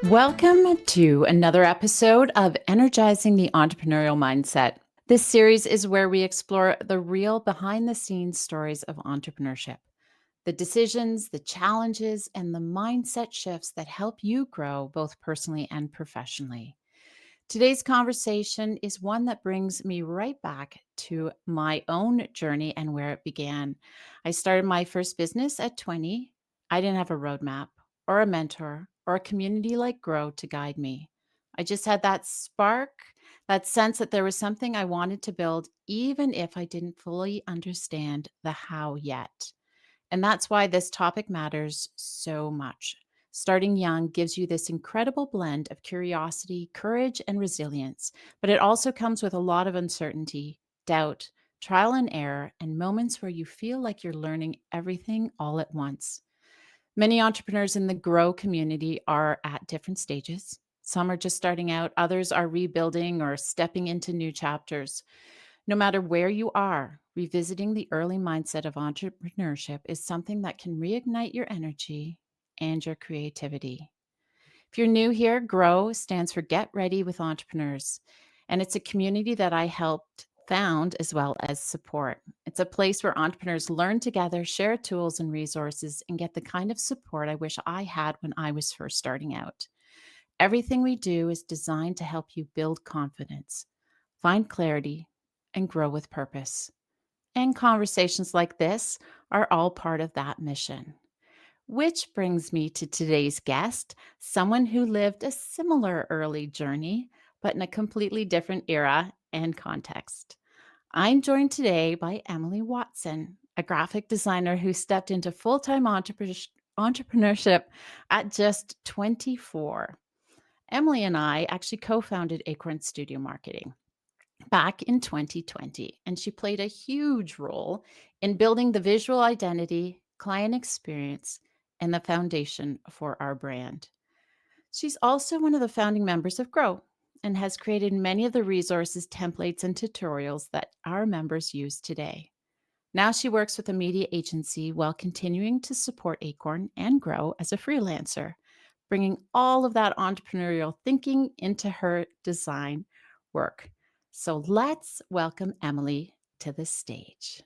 Welcome to another episode of Energizing the Entrepreneurial Mindset. This series is where we explore the real behind the scenes stories of entrepreneurship, the decisions, the challenges, and the mindset shifts that help you grow both personally and professionally. Today's conversation is one that brings me right back to my own journey and where it began. I started my first business at 20. I didn't have a roadmap or a mentor or a community like Grow to guide me. I just had that spark, that sense that there was something I wanted to build, even if I didn't fully understand the how yet. And that's why this topic matters so much. Starting young gives you this incredible blend of curiosity, courage, and resilience, but it also comes with a lot of uncertainty, doubt, trial and error, and moments where you feel like you're learning everything all at once. Many entrepreneurs in the Grow community are at different stages. Some are just starting out, others are rebuilding or stepping into new chapters. No matter where you are, revisiting the early mindset of entrepreneurship is something that can reignite your energy and your creativity. If you're new here, GROW stands for Get Ready with Entrepreneurs, and it's a community that I helped found as well as support. It's a place where entrepreneurs learn together, share tools and resources, and get the kind of support I wish I had when I was first starting out. Everything we do is designed to help you build confidence, find clarity, and grow with purpose. And conversations like this are all part of that mission. Which brings me to today's guest, someone who lived a similar early journey, but in a completely different era and context. I'm joined today by Emily Watson, a graphic designer who stepped into full time entrepreneurship at just 24. Emily and I actually co founded Acorn Studio Marketing back in 2020, and she played a huge role in building the visual identity, client experience, and the foundation for our brand. She's also one of the founding members of Grow and has created many of the resources, templates, and tutorials that our members use today. Now she works with a media agency while continuing to support Acorn and Grow as a freelancer, bringing all of that entrepreneurial thinking into her design work. So let's welcome Emily to the stage.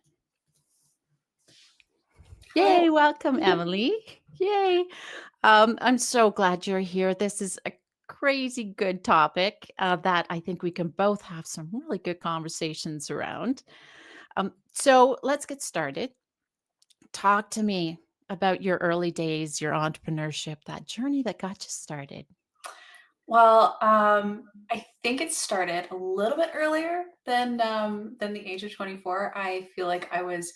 Hi. Yay, welcome, Emily. Yay. I'm so glad you're here. This is a crazy good topic that I think we can both have some really good conversations around. So let's get started. Talk to me about your early days, your entrepreneurship, that journey that got you started. Well, I think it started a little bit earlier than the age of 24. I feel like I was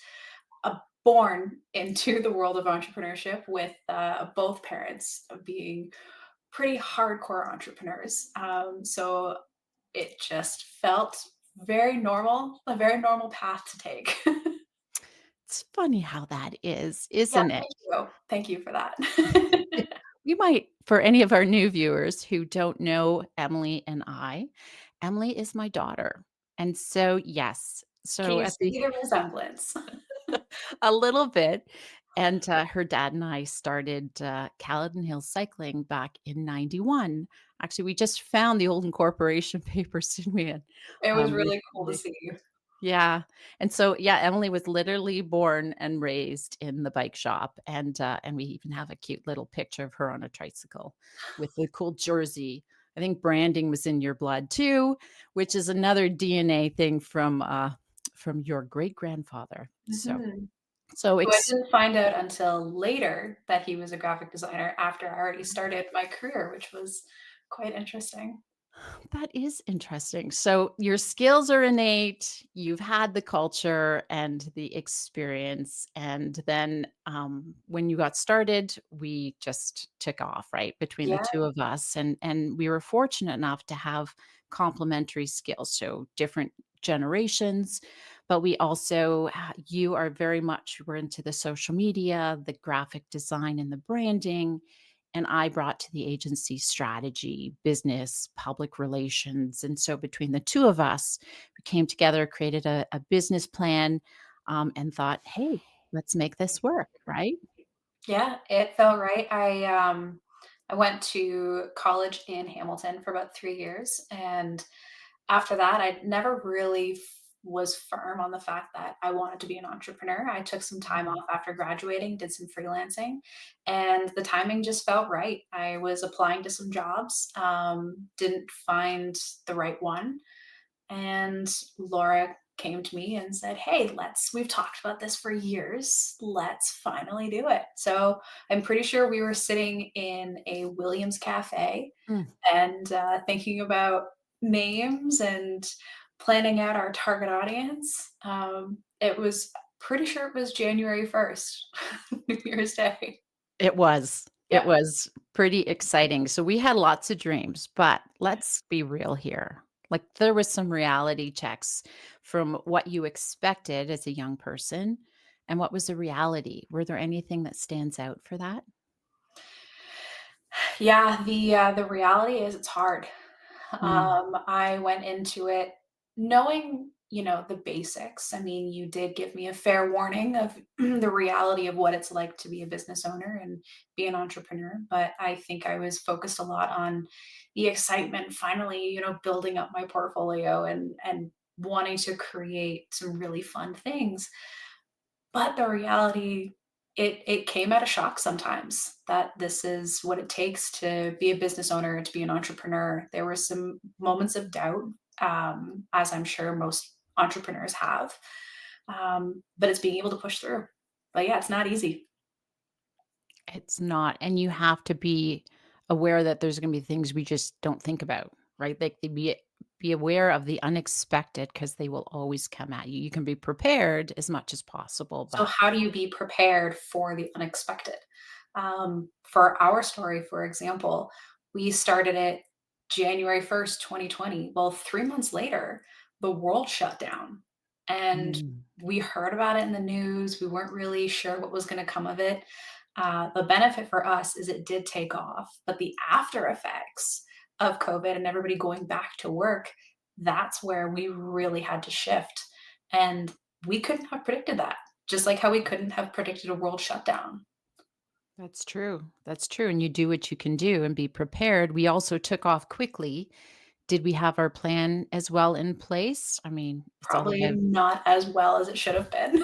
born into the world of entrepreneurship with both parents being pretty hardcore entrepreneurs. So it just felt very normal, a very normal path to take. It's funny how that is, Yeah, isn't it? thank you. Thank you for that. We might, for any of our new viewers who don't know Emily is my daughter. And so, yes, Can so you at the see the resemblance? a little bit. And her dad and I started Caledon Hills Cycling back in 91. Actually, we just found the old incorporation papers, didn't we? And, It was really cool to recently. see you. Yeah. And so, yeah, Emily was literally born and raised in the bike shop. And we even have a cute little picture of her on a tricycle with the cool jersey. I think branding was in your blood too, which is another DNA thing from your great grandfather. So Mhm. so So I ex- didn't find out until later that he was a graphic designer after I already started my career, which was quite interesting. that is interesting. So your skills are innate. You've had the culture and the experience, and then when you got started, we just took off right between the Yeah, two of us, and we were fortunate enough to have complementary skills. So different generations, but we also you are very much we're into the social media, the graphic design, and the branding, and I brought to the agency strategy, business, public relations. And so between the two of us, we came together, created a business plan. and thought, hey, let's make this work, right? Yeah, it felt right. I went to college in Hamilton for about 3 years, and after that, I never really was firm on the fact that I wanted to be an entrepreneur. I took some time Mhm. off after graduating, did some freelancing, and the timing just felt right. I was applying to some jobs, didn't find the right one, and Laura came to me and said, "Hey, we've talked about this for years. Let's finally do it." So I'm pretty sure we were sitting in a Williams cafe Mm. and thinking about names and planning out our target audience. It was pretty sure it was January 1st, New Year's Day. It was. It Yeah. was pretty exciting. So we had lots of dreams, but let's be real here. Like there was some reality checks from what you expected as a young person and what was the reality. Were there anything that stands out for that? Yeah, the reality is it's hard. Mm. I went into it knowing, the basics. I mean, you did give me a fair warning of the reality of what it's like to be a business owner and be an entrepreneur, but I think I was focused a lot on the excitement, finally, building up my portfolio and wanting to create some really fun things. But the reality, it came at a shock sometimes that this is what it takes to be a business owner, to be an entrepreneur. There were some moments of doubt, as I'm sure most entrepreneurs have, but it's being able to push through. But yeah, it's not easy. It's not, and you have to be aware that there's gonna be things we just don't think about, right? Like, be aware of the unexpected because they will always come at you. You can be prepared as much as possible, So, but how do you be prepared for the unexpected? For our story, for example, we started it January 1st, 2020. Well, 3 months later, the world shut down. And Mm. we heard about it in the news. We weren't really sure what was going to come of it. The benefit for us is it did take off, but the after effects of COVID and everybody going back to work, that's where we really had to shift. And we couldn't have predicted that, just like how we couldn't have predicted a world shutdown. That's true. That's true, and you do what you can do and be prepared. We also took off quickly. Did we have our plan as well in place? I mean, it's all Probably about not as well as it should have been.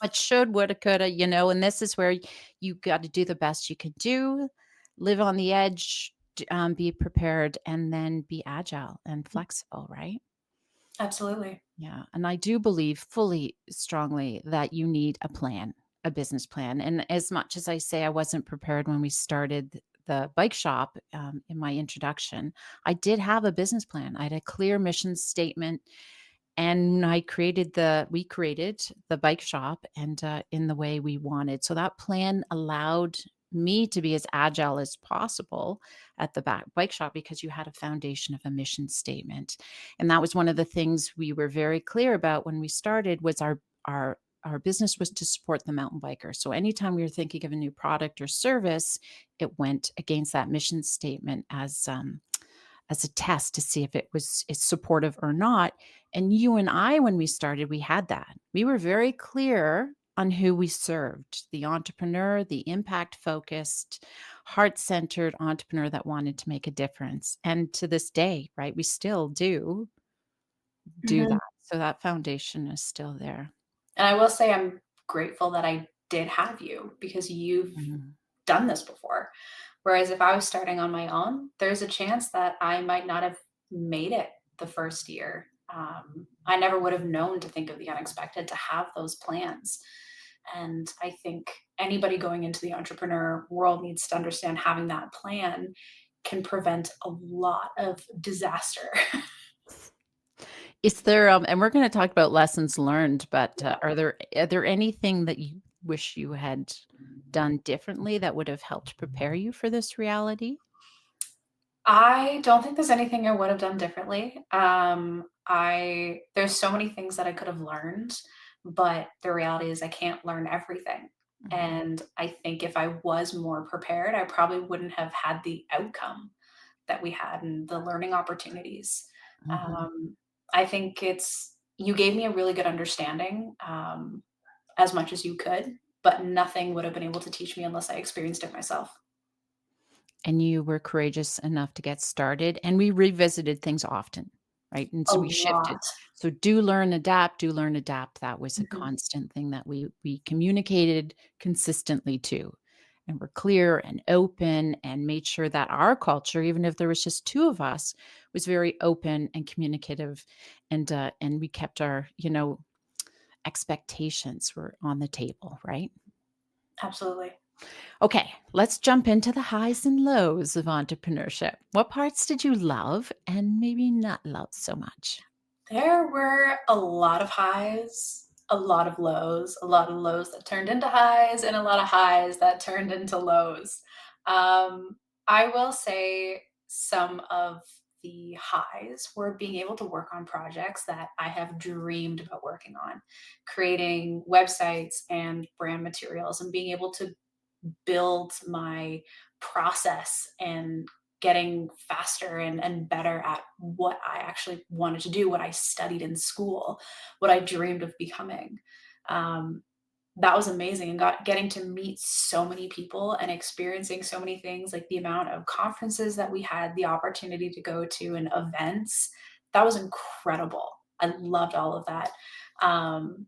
what should, woulda, coulda, and this is where you gotta do the best you can do, live on the edge, be prepared, and then be agile and flexible, right? Absolutely. Yeah, and I do believe fully, strongly that you need a plan, a business plan, and as much as I say I wasn't prepared when we started the bike shop, in my introduction, I did have a business plan. I had a clear mission statement and we created the bike shop and in the way we wanted. So that plan allowed me to be as agile as possible at the bike shop because you had a foundation of a mission statement. And that was one of the things we were very clear about when we started was our business was to support the mountain biker. So anytime we were thinking of a new product or service, it went against that mission statement as a test to see if it's supportive or not. And you and I, when we started, we had that. We were very clear on who we served, the entrepreneur, the impact focused, heart centered entrepreneur that wanted to make a difference. And to this day, right, we still do Mhm. that. So that foundation is still there. And I will say I'm grateful that I did have you because you've Mhm. done this before. Whereas if I was starting on my own, there's a chance that I might not have made it the first year. I never would have known to think of the unexpected, to have those plans. And I think anybody going into the entrepreneur world needs to understand having that plan can prevent a lot of disaster. Is there, and we're going to talk about lessons learned, but Yeah. are there anything that you wish you had done differently that would have helped prepare you for this reality? I don't think there's anything I would have done differently. I There's so many things that I could have learned, but the reality is I can't learn everything. Mhm, And I think if I was more prepared, I probably wouldn't have had the outcome that we had and the learning opportunities. mhm. I think you gave me a really good understanding. as much as you could, but nothing would have been able to teach me unless I experienced it myself. And you were courageous enough to get started, and we revisited things often, right? And A so we shifted. lot. So do learn, adapt, do learn, adapt. That was a Mhm. constant thing that we communicated consistently to. And we're clear and open and made sure that our culture, even if there was just two of us, was very open and communicative. And we kept our, expectations were on the table, right? Absolutely. Okay, let's jump into the highs and lows of entrepreneurship. What parts did you love and maybe not love so much? There were a lot of highs, a lot of lows that turned into highs, and a lot of highs that turned into lows. Um, I will say some of the highs were being able to work on projects that I have dreamed about working on, creating websites and brand materials, and being able to build my process and getting faster and better at what I actually wanted to do, what I studied in school, what I dreamed of becoming. Um, that was amazing, and getting to meet so many people and experiencing so many things, like the amount of conferences that we had the opportunity to go to and events. That was incredible. I loved all of that. Um,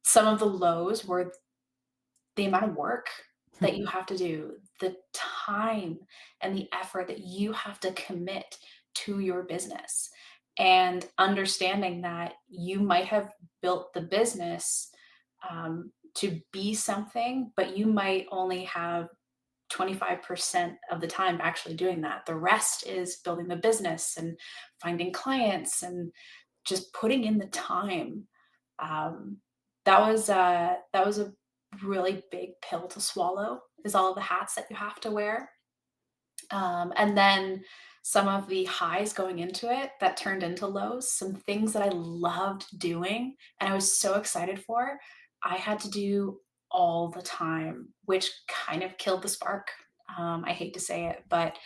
some of the lows were the amount of work that you have to do, the time and the effort that you have to commit to your business, and understanding that you might have built the business to be something, but you might only have 25% of the time actually doing that. The rest is building the business and finding clients and just putting in the time. Um, that was a really big pill to swallow. Is all of the hats that you have to wear, and then some of the highs going into it that turned into lows. Some things that I loved doing and I was so excited for, I had to do all the time, which kind of killed the spark. I hate to say it, but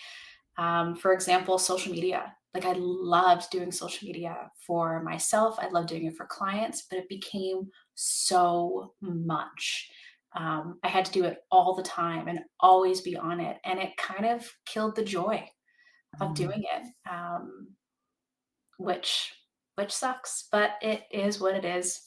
for example, social media. Like I loved doing social media for myself. I loved doing it for clients, but it became so much. I had to do it all the time and always be on it, and it kind of killed the joy of Mm. doing it, which sucks. But it is what it is.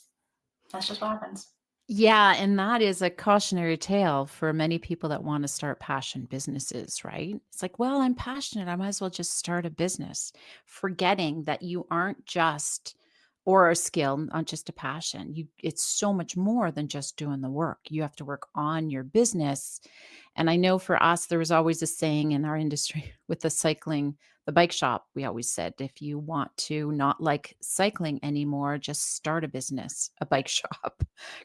That's just what happens. Yeah, and that is a cautionary tale for many people that want to start passion businesses, right? It's like, well, I'm passionate. I might as well just start a business, forgetting that you aren't just or a skill, not just a passion. It's so much more than just doing the work. You have to work on your business. And I know for us, there was always a saying in our industry with the cycling, the bike shop. We always said, if you want to not like cycling anymore, just start a business, a bike shop,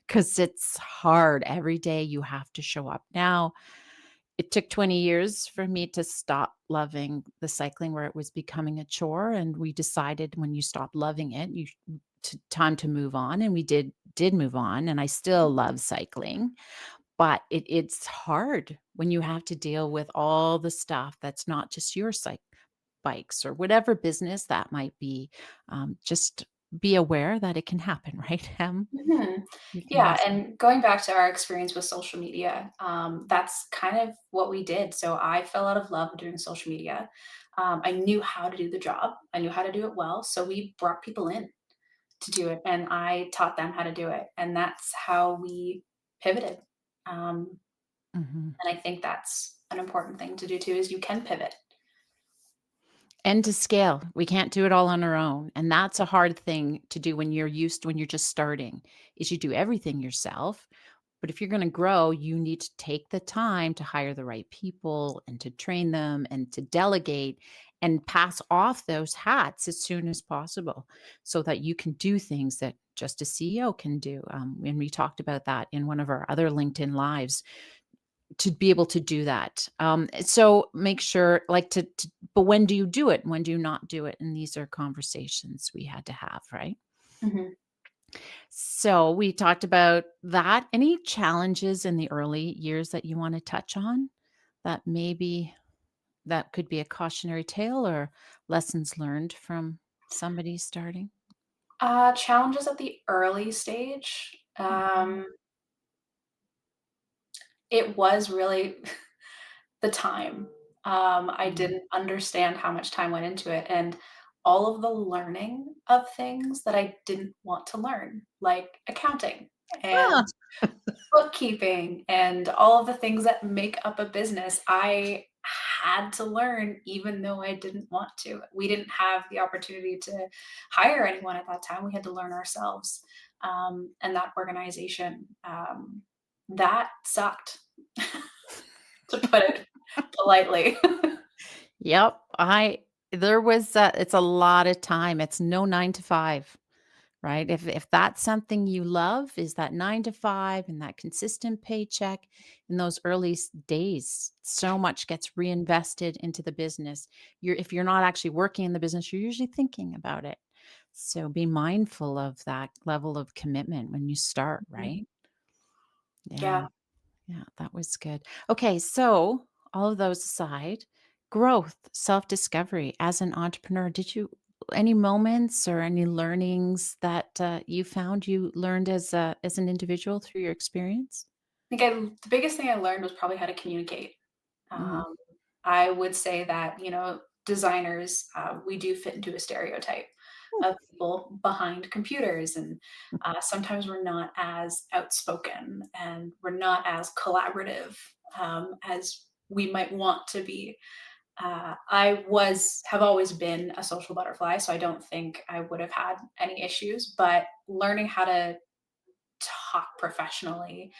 because it's hard. Every day you have to show up. Now, it took 20 years for me to stop loving the cycling where it was becoming a chore. And we decided when you stop loving it, time to move on. And we did move on. And I still love cycling, but it's hard when you have to deal with all the stuff that's not just your bikes or whatever business that might be. Just be aware that it can happen, right? Mhm. You can Yeah, lose. and going back to our experience with social media, that's kind of what we did. So I fell out of love doing social media. I knew how to do the job. I knew how to do it well. So we brought people in to do it, and I taught them how to do it, and that's how we pivoted. Um, Mhm. and I think that's an important thing to do too. Is you can pivot. And to scale. We can't do it all on our own, and that's a hard thing to do when you're just starting, is you do everything yourself. But if you're gonna grow, you need to take the time to hire the right people and to train them and to delegate and pass off those hats as soon as possible so that you can do things that just a CEO can do. And we talked about that in one of our other LinkedIn lives to be able to do that. So make sure, like, but when do you do it? When do you not do it? And these are conversations we had to have, right? Mhm. So we talked about that. Any challenges in the early years that you want to touch on that maybe that could be a cautionary tale or lessons learned from somebody starting? Challenges at the early stage. Mhm. It was really the time. I Mm. didn't understand how much time went into it, and all of the learning of things that I didn't want to learn, like accounting Ah, and bookkeeping and all of the things that make up a business, I had to learn even though I didn't want to. We didn't have the opportunity to hire anyone at that time. We had to learn ourselves. And that organization, that sucked, to put it politely. yep. There was, it's a lot of time. It's no 9 to 5. Right? If that's something you love, is that 9 to 5 and that consistent paycheck in those early days, so much gets reinvested into the business. If you're not actually working in the business, you're usually thinking about it. So be mindful of that level of commitment when you start, right? Yeah. Yeah. Yeah, that was good. Okay, so all of those aside, growth, self-discovery as an entrepreneur, did you any moments or any learnings that you found you learned as an individual through your experience? think the biggest thing I learned was probably how to communicate. Mhm. Um, I would say that, designers, we do fit into a stereotype of people behind computers. And sometimes we're not as outspoken and we're not as collaborative as we might want to be. Have always been a social butterfly, so I don't think I would have had any issues. But learning how to talk professionally,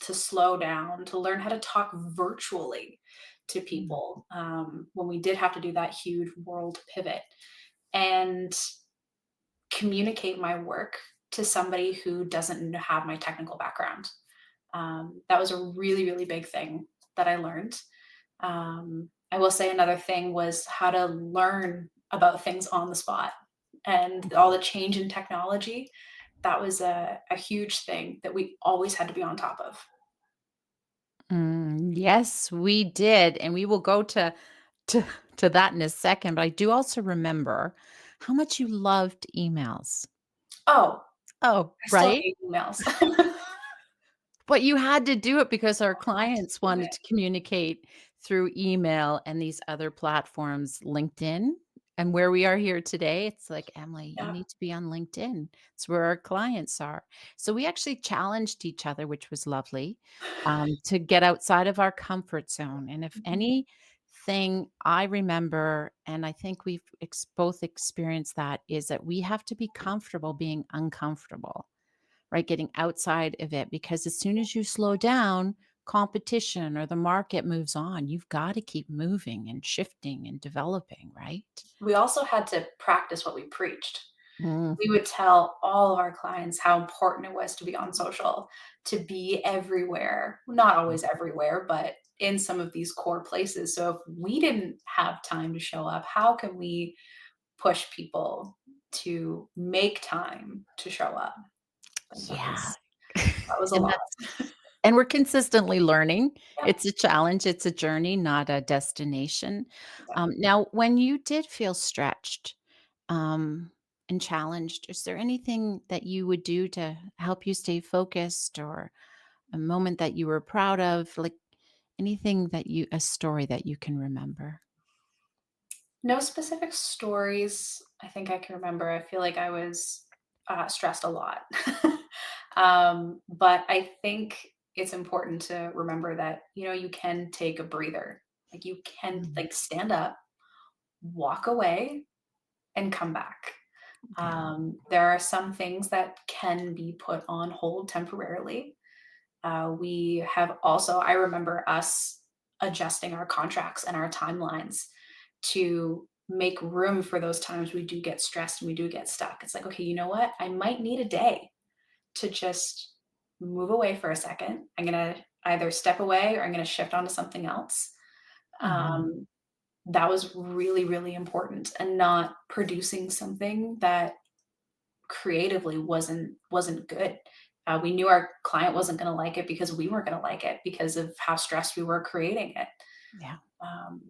to slow down, to learn how to talk virtually to Mm. people when we did have to do that huge world pivot and communicate my work to somebody who doesn't have my technical background. That was a really, really big thing that I learned. I will say another thing was how to learn about things on the spot and all the change in technology. That was a huge thing that we always had to be on top of. Yes, we did, and we will go to to that in a second, but I do also remember how much you loved emails. Oh, Oh, I still right? hate emails. But you had to do it because our I had to clients do wanted it. to communicate through email and these other platforms, LinkedIn. And where we are here today, it's like, Emily, you Yeah. need to be on LinkedIn. It's where our clients are. So we actually challenged each other, which was lovely, to get outside of our comfort zone. And if Mhm. anything I remember, and I think we've both experienced that, is that we have to be comfortable being uncomfortable, right? Getting outside of it because as soon as you slow down, competition or the market moves on. You've got to keep moving and shifting and developing, right? We also had to practice what we preached. Mm. We would tell all of our clients how important it was to be on social, to be everywhere. Not always everywhere, but in some of these core places. So if we didn't have time to show up, how can we push people to make time to show up? Like Yeah. that was a And lot. that's and we're consistently learning. Yep. It's a challenge, it's a journey, not a destination. Exactly. Now, when you did feel stretched um, and challenged, is there anything that you would do to help you stay focused or a moment that you were proud of? Like anything that a story that you can remember? No specific stories I think I can remember. I feel like I was stressed a lot. But I think it's important to remember that, you can take a breather. Like you can Mm. like stand up, walk away, and come back. Yeah. There are some things that can be put on hold temporarily. We have also, I remember us adjusting our contracts and our timelines to make room for those times we do get stressed and we do get stuck. It's like, okay, you know what? I might need a day to just move away for a second. I'm going to either step away or I'm going to shift onto something else. Mhm. Um, that was really, really important and not producing something that creatively wasn't good. We knew our client wasn't going to like it because we weren't going to like it because of how stressed we were creating it. Yeah. Um,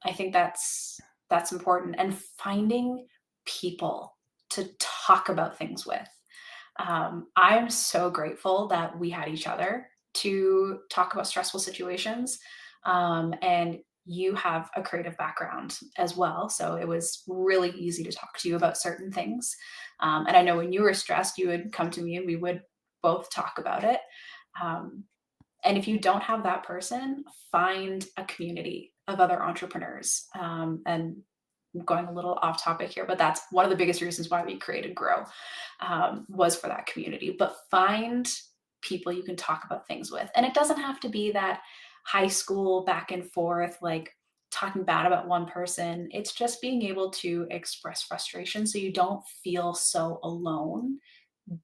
I think that's important, and finding people to talk about things with. I'm so grateful that we had each other to talk about stressful situations. And you have a creative background as well. So it was really easy to talk to you about certain things. And I know when you were stressed, you would come to me and we would both talk about it. Um, and if you don't have that person, find a community of other entrepreneurs. And I'm going a little off topic here, but that's one of the biggest reasons why we created Grow, was for that community. But find people you can talk about things with. And it doesn't have to be that high school back and forth, like talking bad about one person. It's just being able to express frustration so you don't feel so alone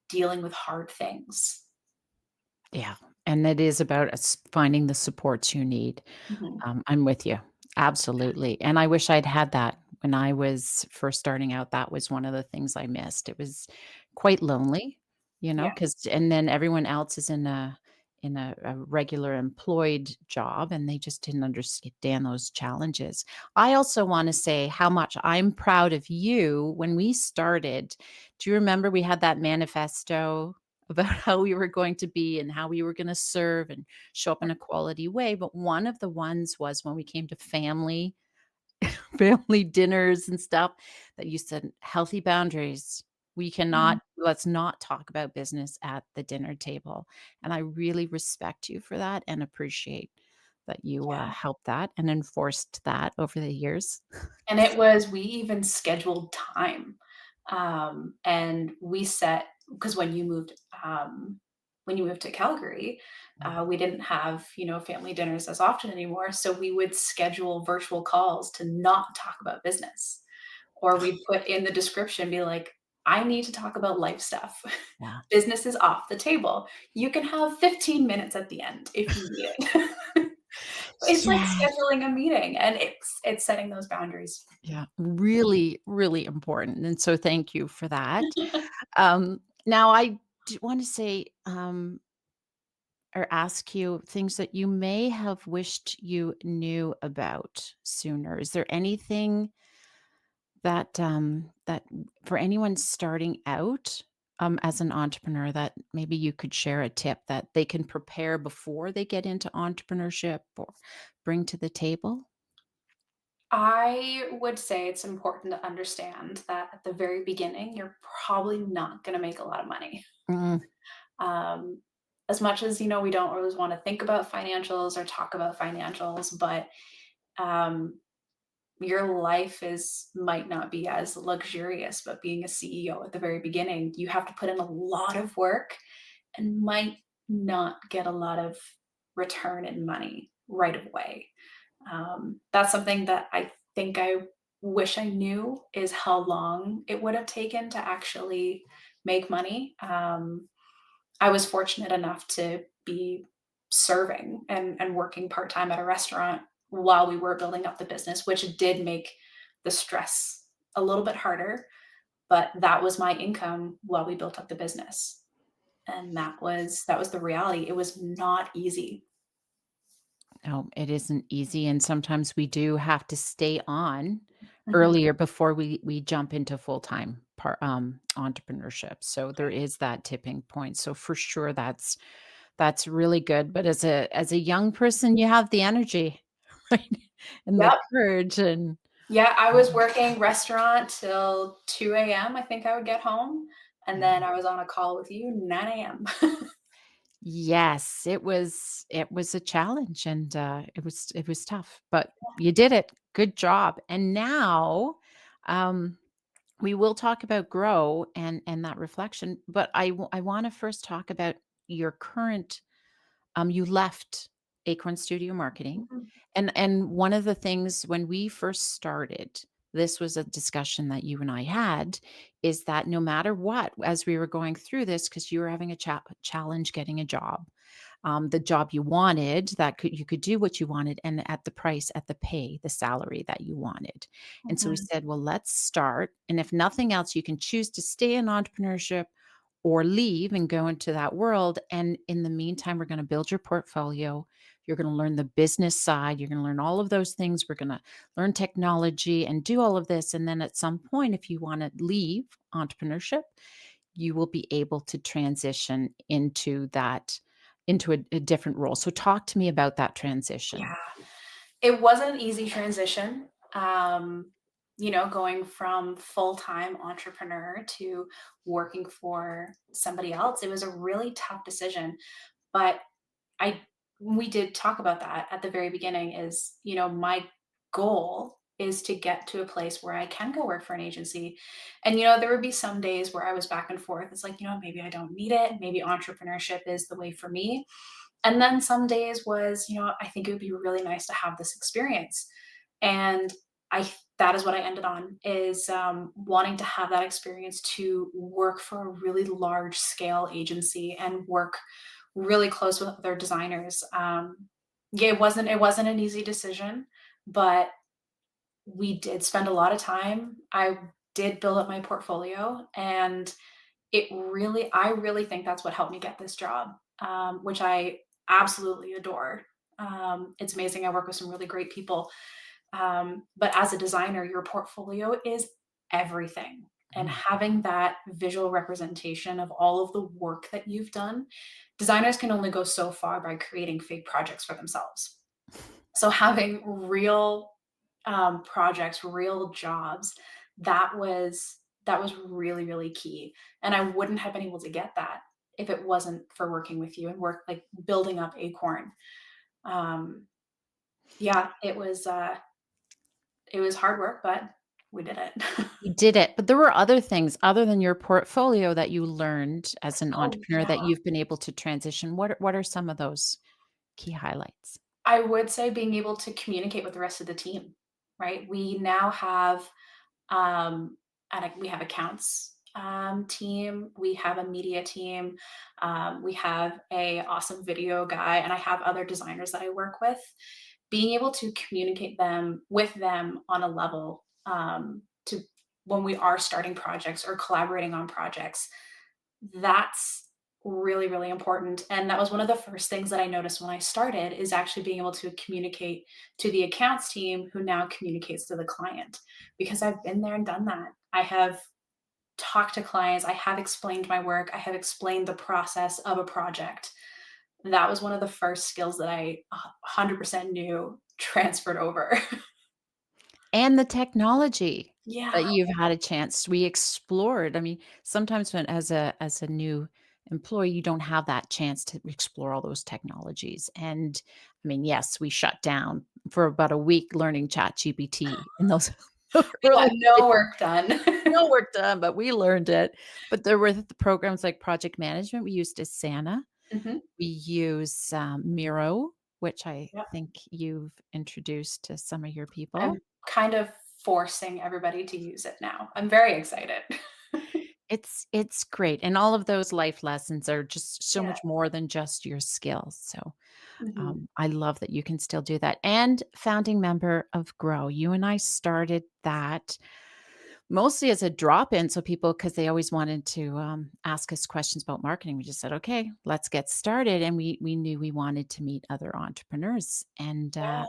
dealing with hard things. Yeah, and it is about us finding the supports you need. Mhm. I'm with you. Absolutely. And I wish I'd had that when I was first starting out. That was one of the things I missed. It was quite lonely, Yeah. because and then everyone else is in a regular employed job and they just didn't understand those challenges. I also want to say how much I'm proud of you when we started. Do you remember we had that manifesto about how we were going to be and how we were going to serve and show up in a quality way, but one of the ones was when we came to family dinners and stuff that you said, "Healthy boundaries. We Mhm. cannot let's not talk about business at the dinner table." And I really respect you for that and appreciate that you, Yeah. helped that and enforced that over the years. And it was we even scheduled time, and we set because when you moved to Calgary, we didn't have, family dinners as often anymore, so we would schedule virtual calls to not talk about business, or we'd put in the description, be like, "I need to talk about life stuff. Yeah. Business is off the table. You can have 15 minutes at the end if you need it." It's like Yeah. scheduling a meeting, and it's setting those boundaries. Yeah, really, really important, and so thank you for that. Now I want to say, or ask you things that you may have wished you knew about sooner. Is there anything that for anyone starting out, as an entrepreneur that maybe you could share a tip that they can prepare before they get into entrepreneurship or bring to the table? I would say it's important to understand that at the very beginning, you're probably not gonna make a lot of money. Mm, Um, as much as, we don't always wanna think about financials or talk about financials, but, um, your life is might not be as luxurious, but being a CEO at the very beginning, you have to put in a lot of work and might not get a lot of return in money right away. That's something that I think I wish I knew is how long it would have taken to actually make money. I was fortunate enough to be serving and working part time at a restaurant while we were building up the business, which did make the stress a little bit harder. But that was my income while we built up the business, and that was the reality. It was not easy. no, it isn't easy, and sometimes we do have to stay on Mhm. earlier before we jump into full-time entrepreneurship. So there is that tipping point. So for sure, that's really good. But as a young person, you have the energy, right? And the Yep. courage and Yeah, I was um, working restaurant till 2 a.m. I think I would get home, and yeah. then I was on a call with you 9 a.m. Yes, it was a challenge and it was tough, but you did it. Good job. And now um we will talk about grow and that reflection, but I want to first talk about your current. You left Acorn Studio Marketing, Mhm, and one of the things when we first started, this was a discussion that you and I had, is that no matter what, as we were going through this, because you were having a challenge getting a job, the job you wanted, that you could do what you wanted, and at the price, at the pay, the salary that you wanted. And so we mhm, said, well, let's start. And if nothing else, you can choose to stay in entrepreneurship or leave and go into that world. And in the meantime, we're going to build your portfolio. You're going to learn the business side. You're going to learn all of those things. We're going to learn technology and do all of this. And then at some point, if you want to leave entrepreneurship, you will be able to transition into that into a different role. So talk to me about that Yeah. transition. It wasn't an easy transition, going from full-time entrepreneur to working for somebody else. It was a really tough decision, but I we did talk about that at the very beginning is, my goal is to get to a place where I can go work for an agency. And, there would be some days where I was back and forth. It's like, maybe I don't need it. Maybe entrepreneurship is the way for me. And then some days was, I think it would be really nice to have this experience. And that is what I ended on is wanting to have that experience to work for a really large scale agency and work really close with other designers. Yeah, it wasn't an easy decision, but we did spend a lot of time. I did build up my portfolio, and I really think that's what helped me get this job, which I absolutely adore. It's amazing. I work with some really great people. But as a designer, your portfolio is everything. And Mm. having that visual representation of all of the work that you've done, designers can only go so far by creating fake projects for themselves. So having real projects, real jobs, that was really, really key. And I wouldn't have been able to get that if it wasn't for working with you and work like building up Acorn. Um, yeah, it was hard work, but we did it. You did it, but there were other things other than your portfolio that you learned as an Oh, entrepreneur yeah. that you've been able to transition. What are some of those key highlights? I would say being able to communicate with the rest of the team, right? We now have we have accounts team, we have a media team, we have a awesome video guy, and I have other designers that I work with. Being able to communicate them with them on a level to when we are starting projects or collaborating on projects, that's really, really important. And that was one of the first things that I noticed when I started is actually being able to communicate to the accounts team who now communicates to the client because I've been there and done that. I have talked to clients, I have explained my work, I have explained the process of a project. That was one of the first skills that I 100% knew transferred over. And the technology that Yeah. you've had a chance we explored. I mean, sometimes when as a new employee, you don't have that chance to explore all those technologies. And I mean, yes, we shut down for about a week learning ChatGPT in those We got early days. no work done. No work done, but we learned it. But there were the programs like project management. We used Asana. Mhm. We use, Miro, which I Yep. think you've introduced to some of your people. I'm kind of forcing everybody to use it now. I'm very excited. It's great, and all of those life lessons are just so Yeah. much more than just your skills, so, Mhm. I love that you can still do that, and founding member of Grow. You and I started that mostly as a drop-in, so people because they always wanted to, ask us questions about marketing. We just said, "Okay, let's get started," and we knew we wanted to meet other entrepreneurs, and, Yeah.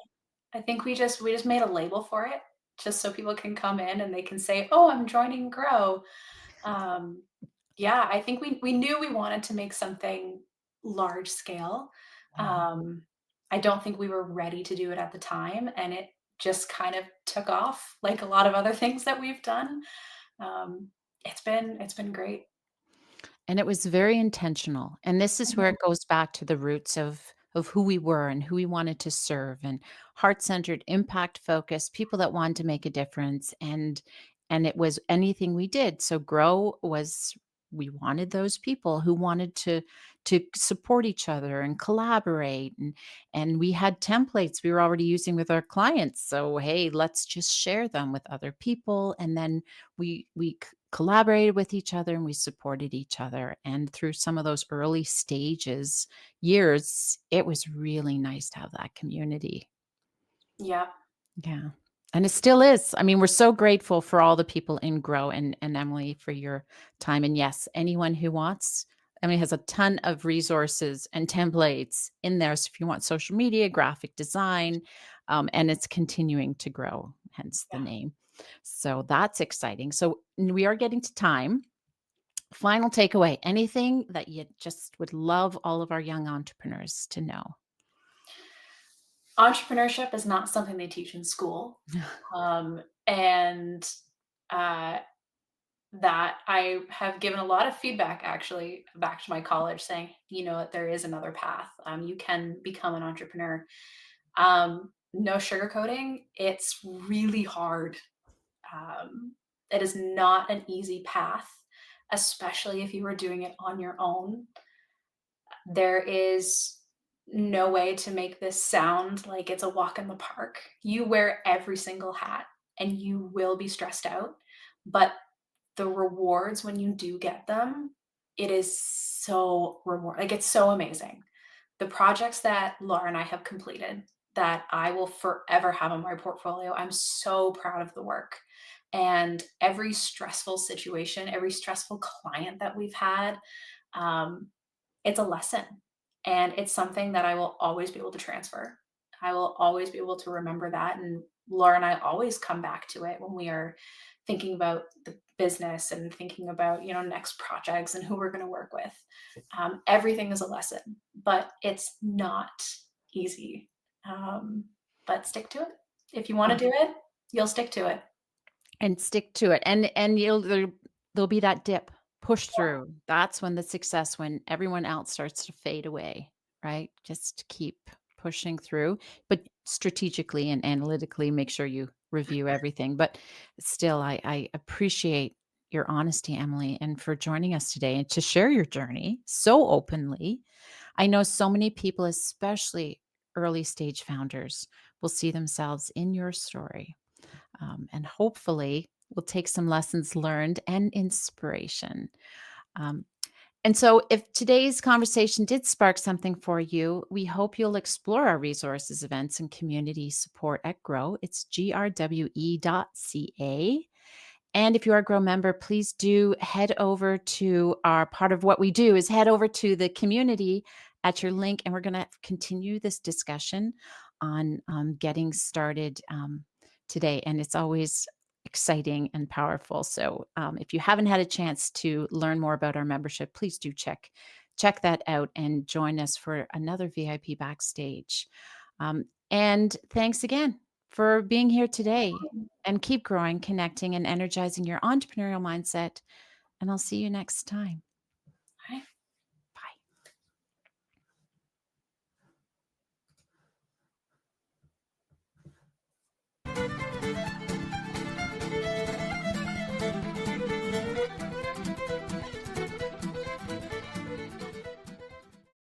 I think we just made a label for it just so people can come in and they can say, "Oh, I'm joining Grow." Um, yeah, I think we knew we wanted to make something large scale. Mhm. Um, I don't think we were ready to do it at the time, and it just kind of took off like a lot of other things that we've done. It's been great. And it was very intentional, and this is where Mhm. it goes back to the roots of who we were and who we wanted to serve, and heart-centered, impact-focused, people that wanted to make a difference, and it was anything we did. So Grow was we wanted those people who wanted to support each other and collaborate, and we had templates we were already using with our clients. So, hey, let's just share them with other people, and then we collaborated with each other and we supported each other. And through some of those early stages, years, it was really nice to have that community. Yeah. Yeah. And it still is. I mean, we're so grateful for all the people in Grow and Emily for your time. And yes, anyone who wants, Emily has a ton of resources and templates in there. So if you want social media, graphic design, and it's continuing to grow, hence the Yeah. name. So that's exciting. So we are getting to time. Final takeaway, anything that you just would love all of our young entrepreneurs to know? Entrepreneurship is not something they teach in school. And uh, that I have given a lot of feedback actually back to my college saying, you know, that there is another path. You can become an entrepreneur. No sugarcoating. It's really hard. It is not an easy path, especially if you are doing it on your own. There is no way to make this sound like it's a walk in the park. You wear every single hat and you will be stressed out, but the rewards when you do get them, it is so like, it's so amazing. The projects that Laura and I have completed that I will forever have on my portfolio, I'm so proud of the work. And every stressful situation, every stressful client that we've had, um, it's a lesson, and it's something that I will always be able to transfer. I will always be able to remember that, and Laura and I always come back to it when we are thinking about the business and thinking about, you know, next projects and who we're gonna work with. Everything is a lesson, but it's not easy. Um, but stick to it. If you wanna do it, you'll stick to it. And stick to it, and you'll there'll be that dip. Push through. That's when the success when everyone else starts to fade away, right? Just keep pushing through, but strategically and analytically make sure you review everything. But still, I appreciate your honesty, Emily, and for joining us today and to share your journey so openly. I know so many people, especially early stage founders, will see themselves in your story, and hopefully we'll take some lessons learned and inspiration. Um, and so, if today's conversation did spark something for you, we hope you'll explore our resources, events, and community support at Grow. It's GRWE.ca. And if you are a Grow member, please do head over to our part of what we do is head over to the community at your link, and we're going to continue this discussion on getting started today. And it's always exciting and powerful. So if you haven't had a chance to learn more about our membership, please do check that out and join us for another VIP backstage. And thanks again for being here today, and keep growing, connecting, and energizing your entrepreneurial mindset. And I'll see you next time.